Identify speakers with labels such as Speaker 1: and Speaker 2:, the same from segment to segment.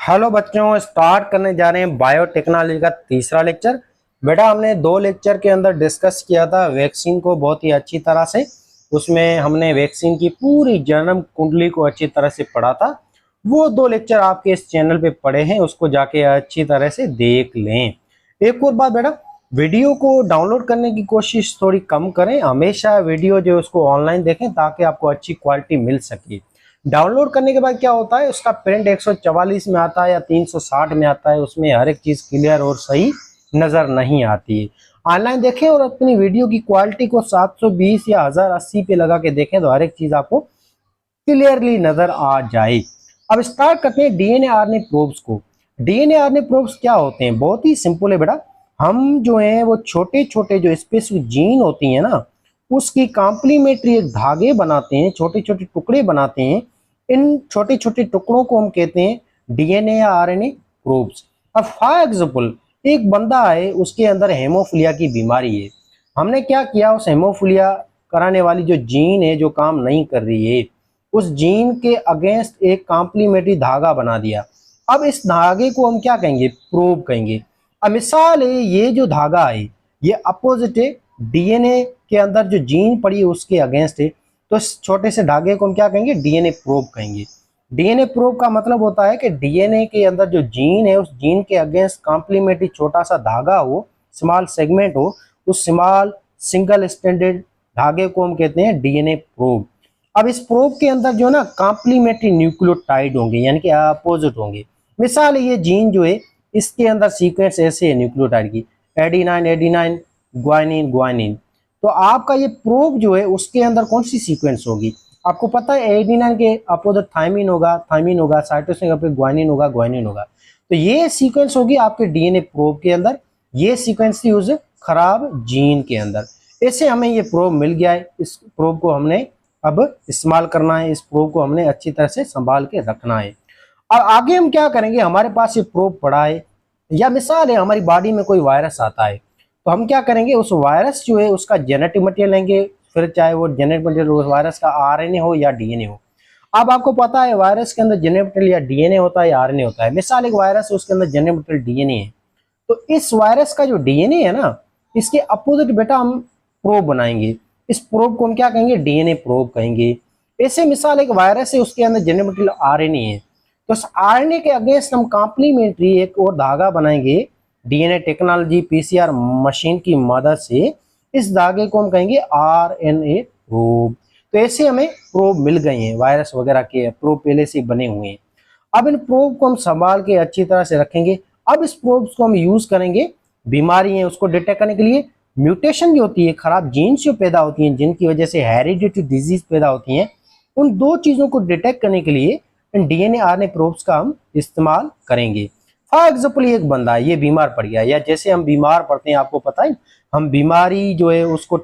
Speaker 1: Hello बच्चों, start करने जा रहे हैं बायोटेक्नोलॉजी का तीसरा लेक्चर। बेटा हमने दो लेक्चर के अंदर डिस्कस किया था वैक्सीन को बहुत ही अच्छी तरह से। उसमें हमने वैक्सीन की पूरी जन्म कुंडली को अच्छी तरह से पढ़ा था। वो दो लेक्चर आपके इस चैनल पे पड़े हैं, उसको जाके अच्छी तरह से देख लें। एक और बात बेटा, वीडियो को डाउनलोड करने की कोशिश थोड़ी कम करें। हमेशा वीडियो जो है उसको ऑनलाइन देखें ताकि आपको अच्छी क्वालिटी मिल सके। डाउनलोड करने के बाद क्या होता है, उसका प्रिंट 144 में आता है या 360 में आता है, उसमें हर एक चीज क्लियर और सही नजर नहीं आती है। ऑनलाइन देखें और अपनी वीडियो की क्वालिटी को 720 या 1080 पे लगा के देखें तो हर एक चीज आपको क्लियरली नजर आ जाए। अब स्टार्ट करते हैं डीएनए आरएनए प्रोब्स को। डीएनए आरएनए प्रोब्स क्या होते हैं, बहुत ही सिंपल है बेटा। हम जो है वो छोटे छोटे जो स्पेसिफिक जीन होती है ना, उसकी कॉम्प्लीमेंट्री एक धागे बनाते हैं, छोटे छोटे टुकड़े बनाते हैं। इन छोटे छोटे टुकड़ों को हम कहते हैं डीएनए या आरएनए प्रोब्स। अब फॉर एग्जाम्पल एक बंदा है, उसके अंदर हेमोफिलिया की बीमारी है। हमने क्या किया, उस हेमोफिलिया कराने वाली जो जीन है जो काम नहीं कर रही है, उस जीन के अगेंस्ट एक कॉम्प्लीमेंट्री धागा बना दिया। अब इस धागे को हम क्या कहेंगे, प्रोब कहेंगे। अब मिसाल है, ये जो धागा है ये अपोजिट है, डीएनए के अंदर जो जीन पड़ी है उसके अगेंस्ट है, तो इस छोटे से धागे को हम क्या कहेंगे, डीएनए प्रोब कहेंगे। डीएनए प्रोब का मतलब होता है कि डीएनए के अंदर जो जीन है उस जीन के अगेंस्ट कॉम्प्लीमेंट्री छोटा सा धागा हो, स्मॉल सेगमेंट हो, उस स्मॉल सिंगल स्टैंडर्ड धागे को हम कहते हैं डीएनए प्रोब। अब इस प्रोब के अंदर जो ना कॉम्प्लीमेंट्री न्यूक्लियोटाइड होंगे, यानी कि अपोजिट होंगे। मिसाल ये जीन जो है इसके अंदर सीक्वेंस ऐसे है न्यूक्लियोटाइड की, एडिनाइन एडिनाइन, ग्वानिन ग्वानिन। तो आपका ये प्रोब जो है उसके अंदर कौन सी सीक्वेंस होगी, आपको पता है एडिनाइन के अपोजिट थायमिन होगा, थायमिन होगा, साइटोसिन पे ग्वानिन होगा, ग्वानिन होगा। तो ये सीक्वेंस होगी आपके डीएनए प्रोब के अंदर, ये सीक्वेंस थी उस खराब जीन के अंदर। ऐसे हमें ये प्रोब मिल गया है, इस प्रोब को हमने अब इस्तेमाल करना है, इस प्रोब को हमने अच्छी तरह से संभाल के रखना है। और आगे हम क्या करेंगे, हमारे पास ये प्रोब पड़ा है, या मिसाल है हमारी बॉडी में कोई वायरस आता है, तो हम क्या करेंगे, उस वायरस जो है उसका जेनेटिक मटेरियल लेंगे, फिर चाहे वो जेनेटिक मटेरियल उस वायरस का आरएनए हो या डीएनए हो। अब आपको पता है वायरस के अंदर जेनेटिक मटेरियल या डीएनए होता है या आरएनए होता है। मिसाल एक वायरस है, उसके अंदर जेनेटिक मटेरियल डीएनए है, तो इस वायरस का जो डीएनए है ना, इसके अपोजिट बेटा हम प्रोब बनाएंगे। इस प्रोब को हम क्या कहेंगे, डीएनए प्रोब कहेंगे। ऐसे मिसाल एक वायरस है, उसके अंदर जेनेटिक मटेरियल आरएनए है, तो इस आरएनए के अगेंस्ट हम कॉम्प्लीमेंट्री एक और धागा बनाएंगे डीएनए टेक्नोलॉजी पीसीआर मशीन की मदद से। इस धागे को हम कहेंगे आरएनए प्रोब। तो ऐसे हमें प्रोब मिल गए हैं, वायरस वगैरह के प्रोब पहले से बने हुए हैं। अब इन प्रोब को हम संभाल के अच्छी तरह से रखेंगे। अब इस प्रोब्स को हम यूज करेंगे बीमारी है उसको डिटेक्ट करने के लिए। म्यूटेशन जो होती है, खराब जीन्स जो पैदा होती हैं जिनकी वजह से हेरिडिटी डिजीज पैदा होती हैं, उन दो चीजों को डिटेक्ट करने के लिए इन डीएनए आरएनए प्रोब्स का हम इस्तेमाल करेंगे। फॉर एग्जाम्पल एक बंदा है, ये बीमार पड़ गया, या जैसे हम बीमार पड़ते हैं आपको पता है, हम बीमारी जो है उसको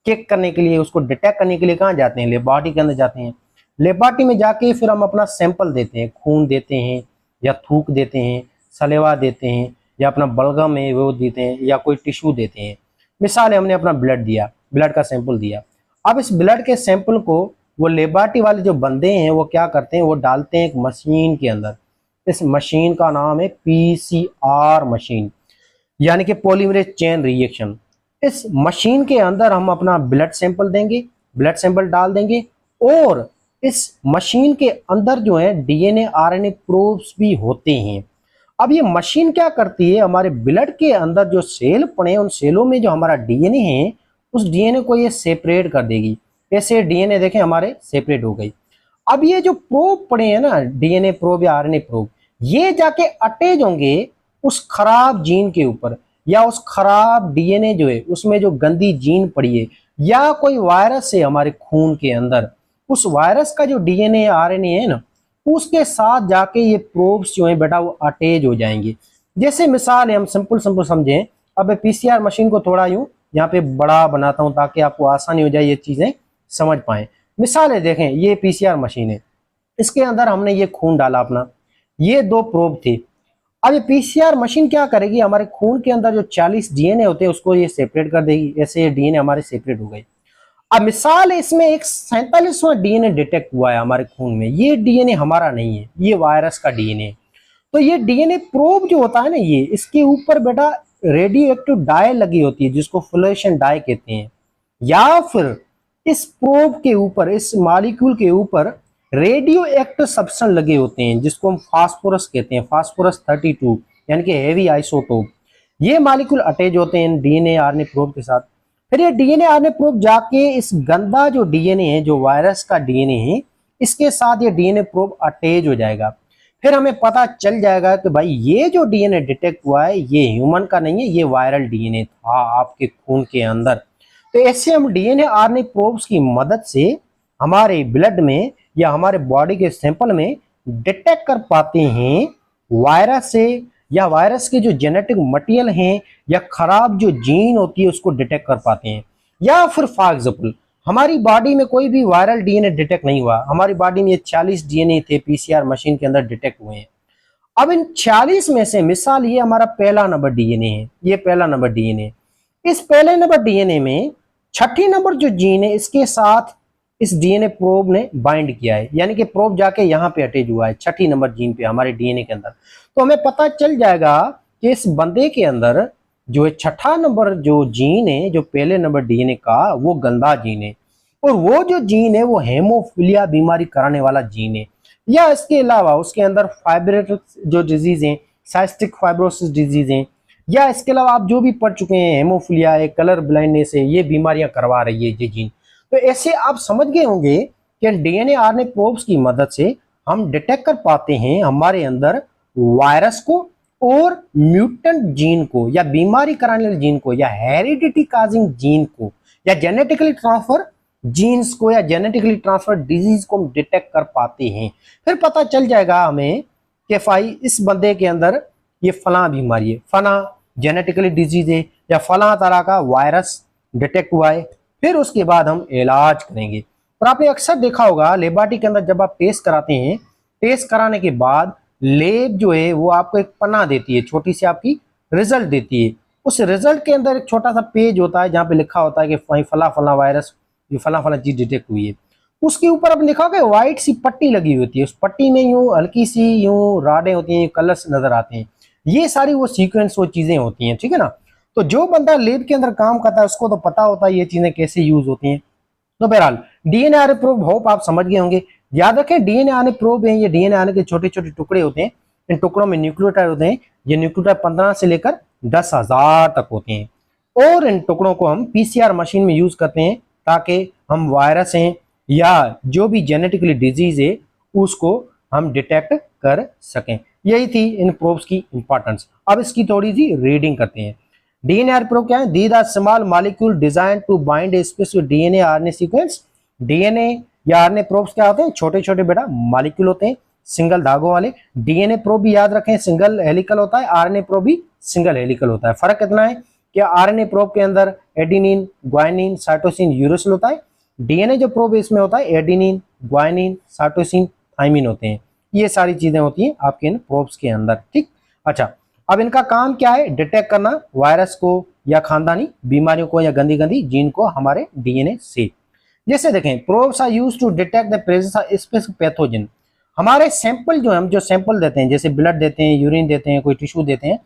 Speaker 1: चेक करने के लिए, उसको डिटेक्ट करने के लिए कहाँ जाते हैं, लेबोरेटरी के अंदर जाते हैं। लेबोरेटरी में जाके फिर हम अपना सैंपल देते हैं, खून देते हैं या थूक देते हैं, सलेवा देते हैं, या अपना बलगम है वो देते हैं, या कोई टिश्यू देते हैं। मिसाल है हमने अपना ब्लड दिया, ब्लड का सैंपल दिया। अब इस ब्लड के सैंपल को वो लेबोरेटरी वाले जो बंदे हैं वो क्या करते हैं, वो डालते हैं एक मशीन के अंदर। इस मशीन का नाम है पीसीआर मशीन, यानी कि पॉलीमरेज चेन रिएक्शन। इस मशीन के अंदर हम अपना ब्लड सैंपल देंगे, ब्लड सैंपल डाल देंगे, और इस मशीन के अंदर जो है डीएनए आरएनए प्रोब्स भी होते हैं। अब ये मशीन क्या करती है, हमारे ब्लड के अंदर जो सेल पड़े हैं उन सेलों में जो हमारा डीएनए है उस डीएनए को ये सेपरेट कर देगी। ऐसे डीएनए देखें हमारे सेपरेट हो गई। अब ये जो प्रोब पड़े हैं ना, डीएनए प्रोब या आरएनए प्रोब, ये जाके अटैच होंगे उस खराब जीन के ऊपर, या उस खराब डीएनए जो है उसमें जो गंदी जीन पड़ी है, या कोई वायरस है हमारे खून के अंदर, उस वायरस का जो डीएनए आरएनए है ना, उसके साथ जाके ये प्रोब्स जो है बेटा वो अटैच हो जाएंगे। जैसे मिसाल है, हम सिंपल सिंपल समझें। अब पीसीआर मशीन को थोड़ा यूं यहाँ पे बड़ा बनाता हूं ताकि आपको आसानी हो जाए ये चीजें समझ पाए। मिसाल है, देखें ये पीसीआर मशीन है, इसके अंदर हमने ये खून डाला अपना, ये दो प्रोब थे। अब ये पीसीआर मशीन क्या करेगी, हमारे खून के अंदर जो 40 डीएनए होते हैं उसको ये सेपरेट कर देगी। ऐसे ये डीएनए हमारे सेपरेट हो गए। अब मिसाल है इसमें एक 47वां डीएनए डिटेक्ट हुआ है हमारे खून में, ये डीएनए हमारा नहीं है, ये वायरस का डीएनए। तो ये डीएनए प्रोब जो होता है ना, ये इसके ऊपर बेटा रेडियो एक्टिव डाई लगी होती है जिसको फ्लोरेसेंट डाई कहते हैं, या फिर इस प्रोब के ऊपर, इस मॉलिक्यूल के ऊपर रेडियो एक्टिव सब्सटेंस लगे होते हैं जिसको हम फास्फोरस कहते हैं, फास्फोरस 32 यानी कि हेवी आइसोटोप। ये मॉलिक्यूल अटैच होते हैं डीएनए आरएनए प्रोब के साथ। फिर ये डीएनए आरएनए प्रोब जाके इस गंदा जो डीएनए है, जो वायरस का डीएनए है, इसके साथ ये डीएनए प्रोब अटैच हो जाएगा। फिर हमें पता चल जाएगा कि भाई ये जो डीएनए डिटेक्ट हुआ है ये ह्यूमन का नहीं है, ये वायरल डीएनए था आपके खून के अंदर। तो ऐसे हम डीएनए आरएनए प्रोब्स की मदद से हमारे ब्लड में या हमारे बॉडी के सैंपल में डिटेक्ट कर पाते हैं वायरस से, या वायरस के जो जेनेटिक मटेरियल हैं या खराब जो जीन होती है उसको डिटेक्ट कर पाते हैं। या फिर फॉर एग्जाम्पल हमारी बॉडी में कोई भी वायरल डीएनए डिटेक्ट नहीं हुआ, हमारी बॉडी में ये 40 डीएनए थे पीसीआर मशीन के अंदर डिटेक्ट हुए हैं। अब इन 40 में से मिसाल ये हमारा पहला नंबर डीएनए है, ये पहला नंबर डीएनए, इस पहले नंबर डीएनए में छठी नंबर जो जीन है इसके साथ इस डीएनए प्रोब ने बाइंड किया है, यानी कि प्रोब जाके यहाँ पे अटैच हुआ है छठी नंबर जीन पे हमारे डीएनए के अंदर। तो हमें पता चल जाएगा कि इस बंदे के अंदर जो है छठा नंबर जो जीन है, जो पहले नंबर डीएनए का, वो गंदा जीन है, और वो जो जीन है वो हेमोफीलिया बीमारी कराने वाला जीन है। या इसके अलावा उसके अंदर फाइब्रेटिक जो डिजीज है, साइस्टिक फाइब्रोसिस डिजीज है, या इसके अलावा आप जो भी पढ़ चुके हैं हेमोफीलिया है, कलर ब्लाइंडनेस है, ये बीमारियां करवा रही है ये जीन। तो ऐसे आप समझ गए होंगे कि डीएनए आरएनए प्रोब्स की मदद से हम डिटेक्ट कर पाते हैं हमारे अंदर वायरस को और म्यूटेंट जीन को, या बीमारी कराने वाले जीन को, या हेरिडिटी काजिंग जीन को, या जेनेटिकली ट्रांसफर जीन्स को, या जेनेटिकली ट्रांसफर डिजीज को हम डिटेक्ट कर पाते हैं। फिर पता चल जाएगा हमें कि भाई इस बंदे के अंदर ये फला बीमारी है, फला जेनेटिकली डिजीज है, या फला तरह का वायरस डिटेक्ट हुआ है। फिर उसके बाद हम इलाज करेंगे। और आपने अक्सर देखा होगा लेबोरेटरी के अंदर जब आप टेस्ट कराते हैं, टेस्ट कराने के बाद लेब जो है वो आपको एक पन्ना देती है, छोटी सी आपकी रिजल्ट देती है। उस रिजल्ट के अंदर एक छोटा सा पेज होता है जहाँ पे लिखा होता है कि फला फला वायरस, ये फला फला चीज डिटेक्ट हुई है। उसके ऊपर अब लिखा होगा व्हाइट सी पट्टी लगी होती है, उस पट्टी में यूं हल्की सी यूं राडें होती हैं, कलर्स नजर आते हैं। ये सारी वो सीक्वेंस, वो चीजें होती हैं, ठीक है ना। तो जो बंदा लैब के अंदर काम करता है उसको तो पता होता है ये चीजें कैसे यूज होती हैं। तो बहरहाल डीएनए आरएनए प्रोब होप आप समझ गए होंगे। याद रखें डीएनए आरएनए प्रोब है, ये डीएनए आरएनए के छोटे छोटे टुकड़े होते हैं, इन टुकड़ों में न्यूक्लियोटाइड होते हैं। ये न्यूक्लियोटाइड 15 से लेकर 10,000 तक होते हैं, और इन टुकड़ों को हम पीसीआर मशीन में यूज करते हैं ताकि हम वायरस हैं या जो भी जेनेटिकली डिजीज है उसको हम डिटेक्ट कर सकें। यही थी इन प्रोब्स की इंपॉर्टेंस। अब इसकी थोड़ी सी रीडिंग करते हैं। डीएनए आरएनए प्रोब क्या है? These are small molecule design to bind a specific DNA RNA sequence. DNA या आरएनए प्रोब्स क्या होते हैं? छोटे छोटे बेटा मॉलिक्यूल होते हैं, सिंगल धागों वाले। डीएनए प्रोब भी याद रखें सिंगल हेलिकल होता है, आरएनए प्रोब भी सिंगल हेलिकल होता है। फर्क इतना है कि आरएनए प्रोब के अंदर एडेनिन, ग्वानिन, साइटोसिन, यूरेसिल होता है। डीएनए जो प्रोब इसमें होता है एडेनिन, ग्वानिन, साइटोसिन, थाइमिन होते हैं। ये सारी चीजें होती हैं आपके इन प्रोब्स के अंदर, ठीक। अच्छा, अब इनका काम क्या है? डिटेक्ट करना वायरस को या खानदानी बीमारियों को या गंदी गंदी जीन को हमारे डीएनए से। जैसे देखें, probes are used to detect the presence of specific pathogen. हमारे सैंपल जो हम जो सैंपल देते हैं, जैसे ब्लड देते हैं, यूरिन देते हैं, कोई टिश्यू देते हैं,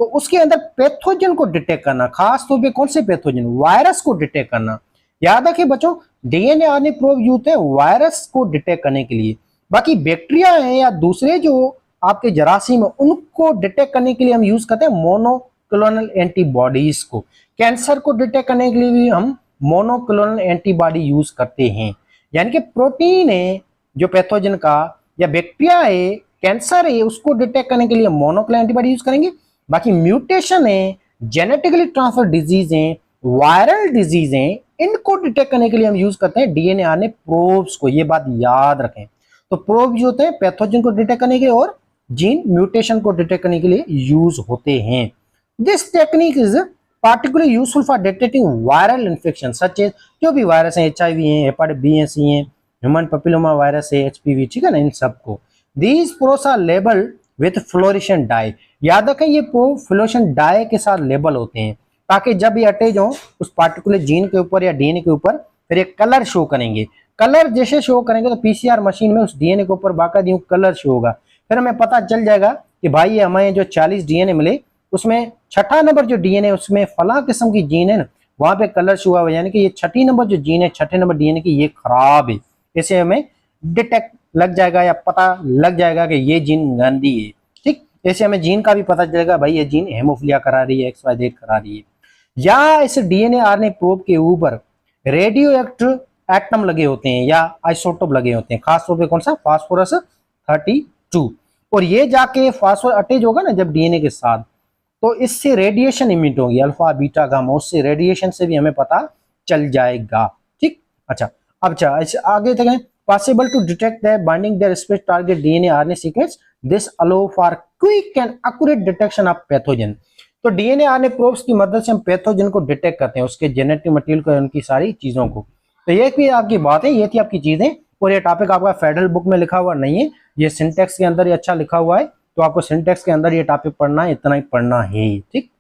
Speaker 1: तो उसके अंदर पैथोजन को डिटेक्ट करना, खास तौर पे कौन से पैथोजन? वायरस को डिटेक्ट करना। याद रखिए बच्चों, डीएनए आरएनए प्रोब यूज है वायरस को डिटेक्ट करने के लिए। बाकी बैक्टीरिया है या दूसरे जो आपके जरासीम है उनको डिटेक्ट करने के लिए हम यूज करते हैं मोनोक्लोनल एंटीबॉडीज को। कैंसर को डिटेक्ट करने के लिए भी हम मोनोक्लोनल एंटीबॉडी यूज करते हैं। यानी कि प्रोटीन है जो पैथोजन का, या बैक्टीरिया है, कैंसर है, उसको डिटेक्ट करने के लिए मोनोक्लोनल एंटीबॉडी यूज करेंगे। बाकी म्यूटेशन है, जेनेटिकली ट्रांसफर डिजीज है, वायरल डिजीज है, इनको डिटेक्ट करने के लिए हम यूज करते हैं डीएनए आरएनए प्रोब्स को। ये बात याद रखें। तो प्रोब जो होते हैं पैथोजन को डिटेक्ट करने के लिए और जीन म्यूटेशन को डिटेक्ट करने के लिए यूज होते हैं। This technique is particularly useful for detecting viral infection such as, जो भी वायरस है, एचआईवी है, हेपेटाइटिस बी, सी है, ह्यूमन पैपिलोमा वायरस है, एचपीवी, ठीक है ना, इन सबको। These probes are labelled with fluorescent dye. याद रखें ये प्रोब फ्लोरेसेंट डाई के साथ लेबल होते हैं ताकि जब ये अटैच हो उस पार्टिकुलर जीन के ऊपर या डीएनए के ऊपर, फिर ये कलर शो करेंगे। कलर जैसे शो करेंगे तो पीसीआर मशीन में उस डीएनए के ऊपर बाकायदा कलर शो होगा। फिर हमें पता चल जाएगा कि भाई ये हमें जो 40 डीएनए मिले उसमें छठा नंबर जो डीएनए उसमें फला किस्म की जीन है ना, वहां पे कलर हुआ हुआ, यानी कि ये छठी नंबर जो जीन है, छठे नंबर डीएनए की, ये खराब है। इसे हमें डिटेक्ट लग जाएगा या पता लग जाएगा कि ये जीन गंदी है। ठीक, ऐसे हमें जीन का भी पता चलेगा, भाई ये जीन हेमोफिलिया करा रही है, XYZ करा रही है। या इस डीएनए आरएनए प्रोब के ऊपर रेडियो एक्टिव एटम लगे होते हैं या आइसोटोप लगे होते हैं, खासतौर पे कौन सा, फास्फोरस 32। और ये जाके फास्फोरस अटैच होगा ना जब डीएनए के साथ, तो इससे रेडिएशन इमिट होगी, अल्फा बीटा गामा, उससे रेडिएशन से भी हमें पता चल जाएगा। ठीक, अच्छा अब आगे देखें, possible to detect the binding their specific target DNA RNA sequence, this allow for quick and accurate detection of pathogen. तो डीएनए आरएनए प्रोब्स की मदद से हम पैथोजन को डिटेक्ट करते हैं, उसके जेनेटिक मटेरियल को, उनकी सारी चीजों को। तो ये भी आपकी बात है, ये थी आपकी चीजें। और ये टॉपिक आपका फेडरल बुक में लिखा हुआ नहीं है, ये सिंटेक्स के अंदर ही अच्छा लिखा हुआ है, तो आपको सिंटेक्स के अंदर ये टॉपिक पढ़ना है, इतना ही पढ़ना है। ठीक।